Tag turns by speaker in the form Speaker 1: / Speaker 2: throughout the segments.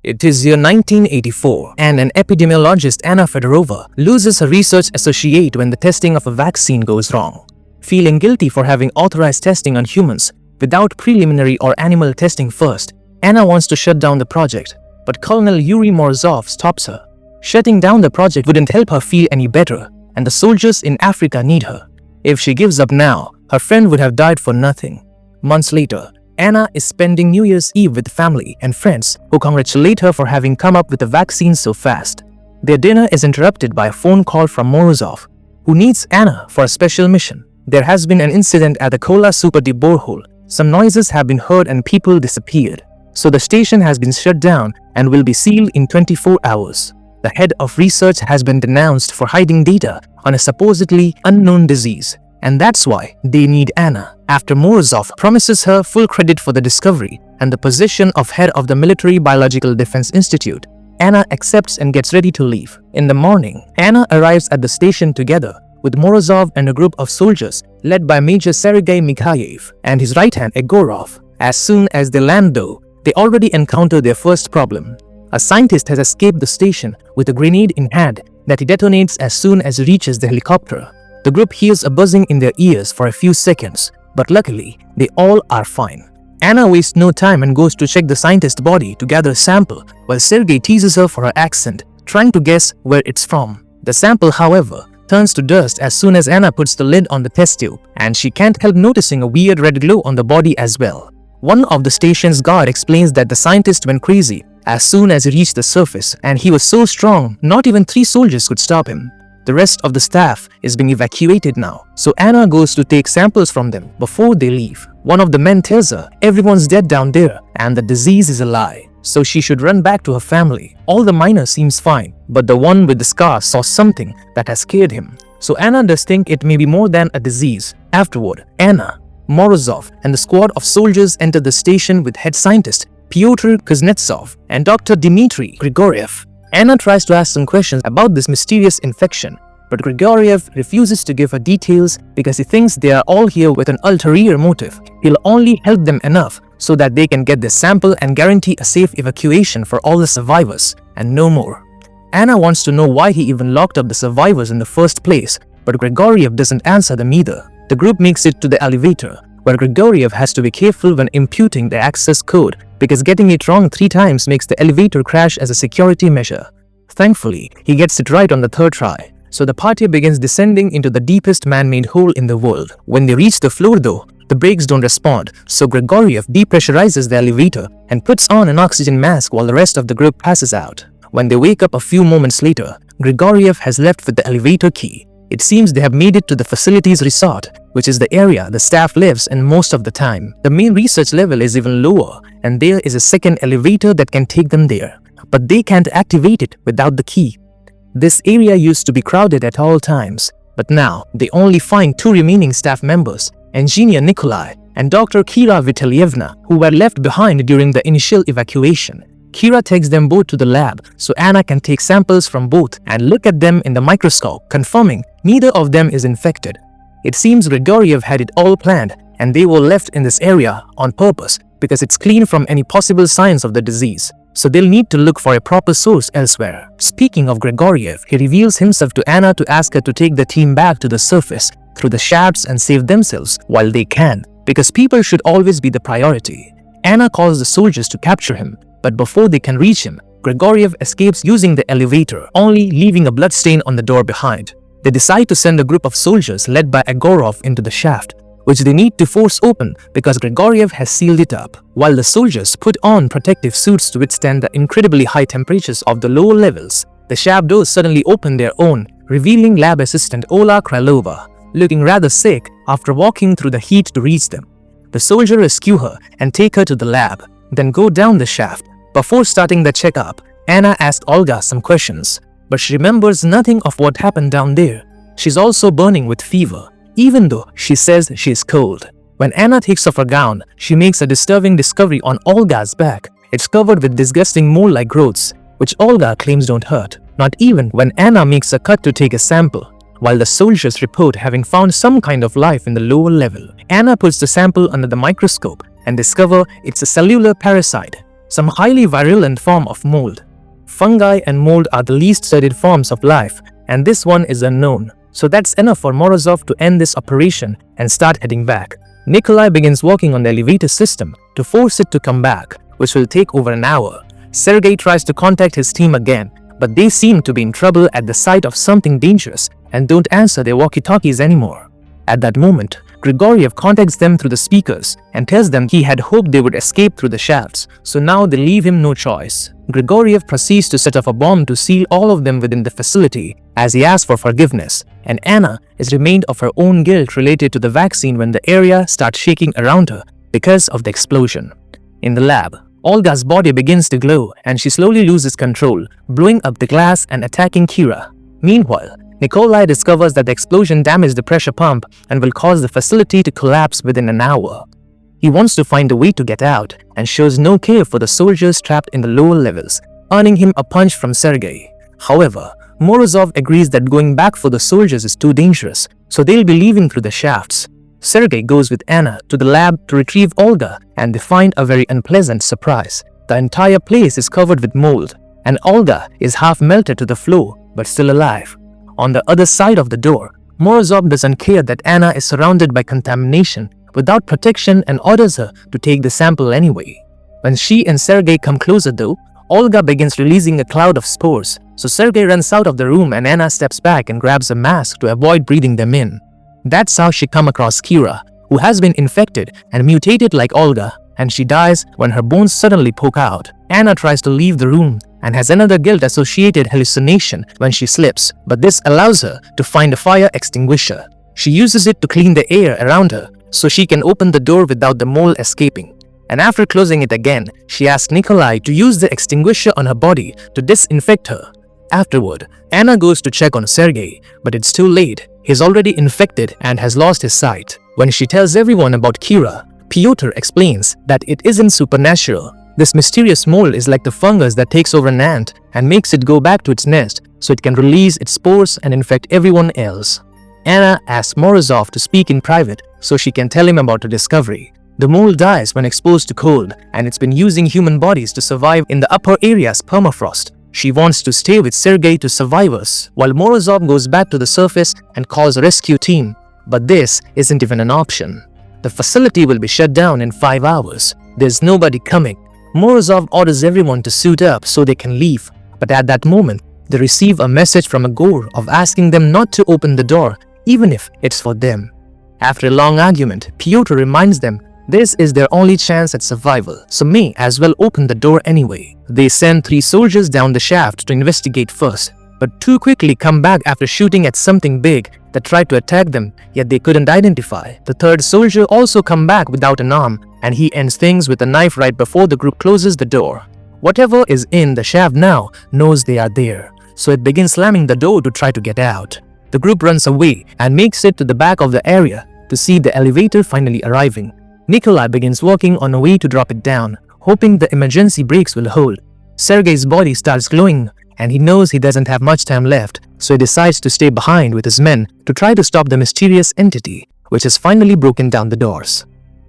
Speaker 1: It is year 1984, and an epidemiologist, Anna Fedorova, loses her research associate when the testing of a vaccine goes wrong. Feeling guilty for having authorized testing on humans without preliminary or animal testing first, Anna wants to shut down the project, but Colonel Yuri Morozov stops her. Shutting down the project wouldn't help her feel any better, and the soldiers in Africa need her. If she gives up now, her friend would have died for nothing. Months later, Anna is spending New Year's Eve with family and friends who congratulate her for having come up with the vaccine so fast. Their dinner is interrupted by a phone call from Morozov, who needs Anna for a special mission. There has been an incident at the Kola Superdeep Borehole. Some noises have been heard and people disappeared. So the station has been shut down and will be sealed in 24 hours. The head of research has been denounced for hiding data on a supposedly unknown disease. And that's why they need Anna. After Morozov promises her full credit for the discovery and the position of head of the Military Biological Defense Institute, Anna accepts and gets ready to leave. In the morning, Anna arrives at the station together with Morozov and a group of soldiers led by Major Sergei Mikhaev and his right hand Egorov. As soon as they land though, they already encounter their first problem. A scientist has escaped the station with a grenade in hand that he detonates as soon as he reaches the helicopter. The group hears a buzzing in their ears for a few seconds, but luckily, they all are fine. Anna wastes no time and goes to check the scientist's body to gather a sample, while Sergei teases her for her accent, trying to guess where it's from. The sample, however, turns to dust as soon as Anna puts the lid on the test tube, and she can't help noticing a weird red glow on the body as well. One of the station's guard explains that the scientist went crazy as soon as he reached the surface, and he was so strong, not even 3 soldiers could stop him. The rest of the staff is being evacuated now, so Anna goes to take samples from them before they leave. One of the men tells her everyone's dead down there and the disease is a lie, so she should run back to her family. All the miners seems fine, but the one with the scar saw something that has scared him. So Anna does think it may be more than a disease. Afterward, Anna, Morozov, and the squad of soldiers enter the station with head scientist Pyotr Kuznetsov and Dr. Dmitry Grigoriev. Anna tries to ask some questions about this mysterious infection, but Grigoriev refuses to give her details because he thinks they are all here with an ulterior motive. He'll only help them enough so that they can get their sample and guarantee a safe evacuation for all the survivors, and no more. Anna wants to know why he even locked up the survivors in the first place, but Grigoriev doesn't answer them either. The group makes it to the elevator, where Grigoriev has to be careful when imputing the access code because getting it wrong 3 times makes the elevator crash as a security measure. Thankfully, he gets it right on the 3rd try, so the party begins descending into the deepest man-made hole in the world. When they reach the floor though, the brakes don't respond, so Grigoriev depressurizes the elevator and puts on an oxygen mask while the rest of the group passes out. When they wake up a few moments later, Grigoriev has left with the elevator key. It seems they have made it to the facility's resort, which is the area the staff lives in most of the time. The main research level is even lower, and there is a second elevator that can take them there, but they can't activate it without the key. This area used to be crowded at all times, but now they only find 2 remaining staff members, Engineer Nikolai and Dr. Kira Vitalyevna, who were left behind during the initial evacuation. Kira takes them both to the lab so Anna can take samples from both and look at them in the microscope, confirming neither of them is infected. It seems Grigoriev had it all planned and they were left in this area on purpose because it's clean from any possible signs of the disease, so they'll need to look for a proper source elsewhere. Speaking of Grigoriev, he reveals himself to Anna to ask her to take the team back to the surface through the shafts and save themselves while they can, because people should always be the priority. Anna calls the soldiers to capture him, but before they can reach him, Grigoriev escapes using the elevator, only leaving a bloodstain on the door behind. They decide to send a group of soldiers led by Egorov into the shaft, which they need to force open because Grigoriev has sealed it up. While the soldiers put on protective suits to withstand the incredibly high temperatures of the lower levels, the shaft doors suddenly open their own, revealing lab assistant Ola Krylova, looking rather sick after walking through the heat to reach them. The soldiers rescue her and take her to the lab, then go down the shaft. Before starting the checkup, Anna asks Olga some questions, but she remembers nothing of what happened down there. She's also burning with fever, even though she says she is cold. When Anna takes off her gown, she makes a disturbing discovery on Olga's back. It's covered with disgusting mole-like growths, which Olga claims don't hurt, not even when Anna makes a cut to take a sample. While the soldiers report having found some kind of life in the lower level, Anna puts the sample under the microscope and discovers it's a cellular parasite. some highly virulent form of mold. Fungi and mold are the least studied forms of life, and this one is unknown. So that's enough for Morozov to end this operation and start heading back. Nikolai begins working on the elevator system to force it to come back, which will take over an hour. Sergei tries to contact his team again, but they seem to be in trouble at the sight of something dangerous and don't answer their walkie-talkies anymore. At that moment, Grigoriev contacts them through the speakers and tells them he had hoped they would escape through the shafts, so now they leave him no choice. Grigoriev proceeds to set off a bomb to seal all of them within the facility as he asks for forgiveness, and Anna is remained of her own guilt related to the vaccine when the area starts shaking around her because of the explosion. In the lab, Olga's body begins to glow and she slowly loses control, blowing up the glass and attacking Kira. Meanwhile, Nikolai discovers that the explosion damaged the pressure pump and will cause the facility to collapse within an hour. He wants to find a way to get out and shows no care for the soldiers trapped in the lower levels, earning him a punch from Sergei. However, Morozov agrees that going back for the soldiers is too dangerous, so they'll be leaving through the shafts. Sergei goes with Anna to the lab to retrieve Olga, and they find a very unpleasant surprise. The entire place is covered with mold, and Olga is half melted to the floor but still alive. On the other side of the door, Morozov doesn't care that Anna is surrounded by contamination without protection and orders her to take the sample anyway. When she and Sergei come closer though, Olga begins releasing a cloud of spores, so Sergei runs out of the room and Anna steps back and grabs a mask to avoid breathing them in. That's how she comes across Kira, who has been infected and mutated like Olga, and she dies when her bones suddenly poke out. Anna tries to leave the room and has another guilt-associated hallucination when she slips, but this allows her to find a fire extinguisher. She uses it to clean the air around her so she can open the door without the mole escaping. And after closing it again, she asks Nikolai to use the extinguisher on her body to disinfect her. Afterward, Anna goes to check on Sergei, but it's too late. He's already infected and has lost his sight. When she tells everyone about Kira, Pyotr explains that it isn't supernatural. This mysterious mole is like the fungus that takes over an ant and makes it go back to its nest so it can release its spores and infect everyone else. Anna asks Morozov to speak in private so she can tell him about her discovery. The mole dies when exposed to cold, and it's been using human bodies to survive in the upper area's permafrost. She wants to stay with Sergei to survive us, while Morozov goes back to the surface and calls a rescue team. But this isn't even an option. The facility will be shut down in 5 hours. There's nobody coming. Morozov orders everyone to suit up so they can leave, but at that moment, they receive a message from a Gore of asking them not to open the door, even if it's for them. After a long argument, Pyotr reminds them this is their only chance at survival, so may as well open the door anyway. They send 3 soldiers down the shaft to investigate first, but too quickly come back after shooting at something big that tried to attack them, yet they couldn't identify. The 3rd soldier also come back without an arm, and he ends things with a knife right before the group closes the door. Whatever is in the shaft now knows they are there, so it begins slamming the door to try to get out. The group runs away and makes it to the back of the area to see the elevator finally arriving. Nikolai begins working on a way to drop it down, hoping the emergency brakes will hold. Sergei's body starts glowing, and he knows he doesn't have much time left, so he decides to stay behind with his men to try to stop the mysterious entity, which has finally broken down the doors.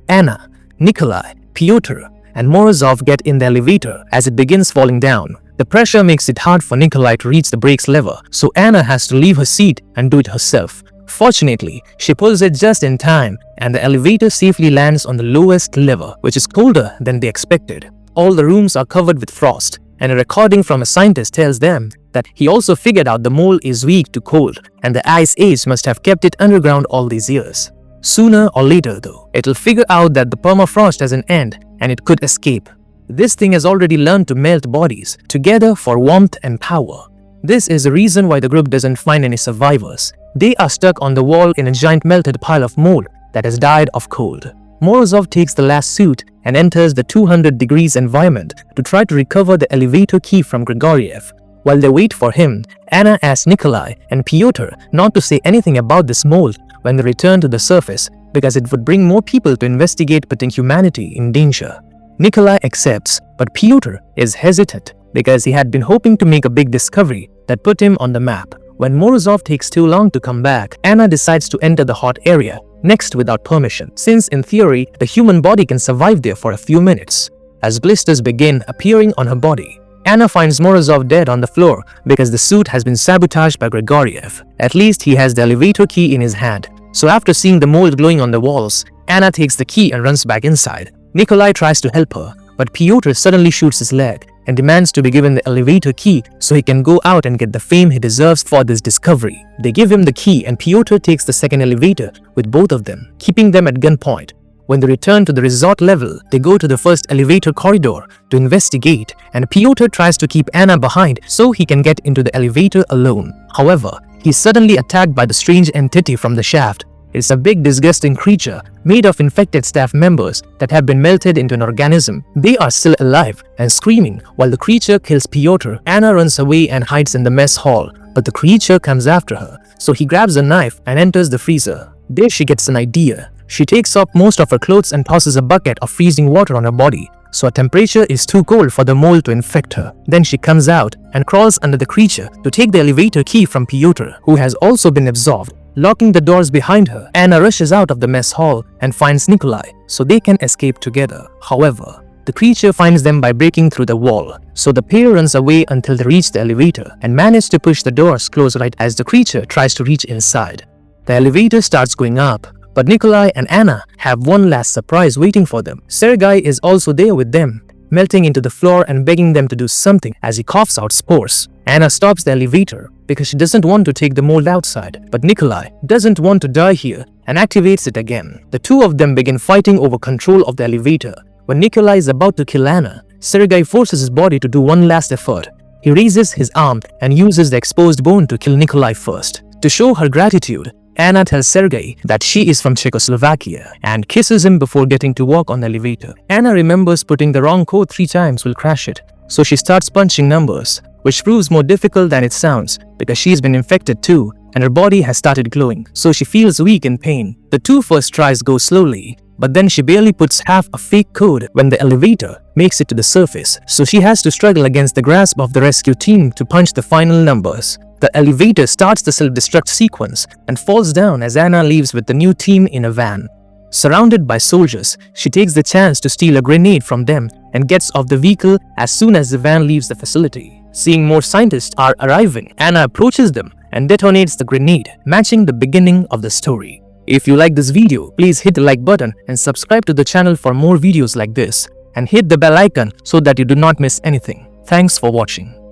Speaker 1: Anna, Nikolai, Pyotr, and Morozov get in the elevator as it begins falling down. The pressure makes it hard for Nikolai to reach the brakes lever, so Anna has to leave her seat and do it herself. Fortunately, she pulls it just in time, and the elevator safely lands on the lowest level, which is colder than they expected. All the rooms are covered with frost, and a recording from a scientist tells them that he also figured out the mole is weak to cold, and the ice age must have kept it underground all these years. Sooner or later though, it'll figure out that the permafrost has an end, and it could escape. This thing has already learned to melt bodies together for warmth and power. This is the reason why the group doesn't find any survivors. They are stuck on the wall in a giant melted pile of mold that has died of cold. Morozov takes the last suit and enters the 200 degrees environment to try to recover the elevator key from Grigoriev. While they wait for him, Anna asks Nikolai and Pyotr not to say anything about this mold when they return to the surface because it would bring more people to investigate, putting humanity in danger. Nikolai accepts, but Pyotr is hesitant because he had been hoping to make a big discovery that put him on the map. When Morozov takes too long to come back, Anna decides to enter the hot area next without permission, since in theory, the human body can survive there for a few minutes. as blisters begin appearing on her body. Anna finds Morozov dead on the floor because the suit has been sabotaged by Grigoriev. At least he has the elevator key in his hand. So after seeing the mold glowing on the walls, Anna takes the key and runs back inside. Nikolai tries to help her, but Pyotr suddenly shoots his leg and demands to be given the elevator key so he can go out and get the fame he deserves for this discovery. They give him the key and Pyotr takes the second elevator with both of them, keeping them at gunpoint. When they return to the resort level, they go to the first elevator corridor to investigate, and Pyotr tries to keep Anna behind so he can get into the elevator alone. However, he's suddenly attacked by the strange entity from the shaft. It's a big disgusting creature made of infected staff members that have been melted into an organism. They are still alive and screaming while the creature kills Pyotr. Anna runs away and hides in the mess hall, but the creature comes after her, so he grabs a knife and enters the freezer. There she gets an idea. She takes off most of her clothes and tosses a bucket of freezing water on her body, so her temperature is too cold for the mold to infect her. Then she comes out and crawls under the creature to take the elevator key from Pyotr, who has also been absorbed. Locking the doors behind her, Anna rushes out of the mess hall and finds Nikolai, so they can escape together. However, the creature finds them by breaking through the wall, so the pair runs away until they reach the elevator and manage to push the doors close right as the creature tries to reach inside. The elevator starts going up, but Nikolai and Anna have one last surprise waiting for them. Sergei is also there with them, melting into the floor and begging them to do something as he coughs out spores. Anna stops the elevator because she doesn't want to take the mold outside, but Nikolai doesn't want to die here and activates it again. The two of them begin fighting over control of the elevator. When Nikolai is about to kill Anna, Sergei forces his body to do one last effort. He raises his arm and uses the exposed bone to kill Nikolai first. To show her gratitude, Anna tells Sergei that she is from Czechoslovakia and kisses him before getting to walk on the elevator. Anna remembers putting the wrong code 3 times will crash it, so she starts punching numbers, which proves more difficult than it sounds because she's been infected too and her body has started glowing, so she feels weak in pain. The 2 first tries go slowly, but then she barely puts half a fake code when the elevator makes it to the surface, so she has to struggle against the grasp of the rescue team to punch the final numbers. The elevator starts the self-destruct sequence and falls down as Anna leaves with the new team in a van. Surrounded by soldiers, she takes the chance to steal a grenade from them and gets off the vehicle as soon as the van leaves the facility. Seeing more scientists are arriving, Anna approaches them and detonates the grenade, matching the beginning of the story. If you like this video, please hit the like button and subscribe to the channel for more videos like this, and hit the bell icon so that you do not miss anything. Thanks for watching.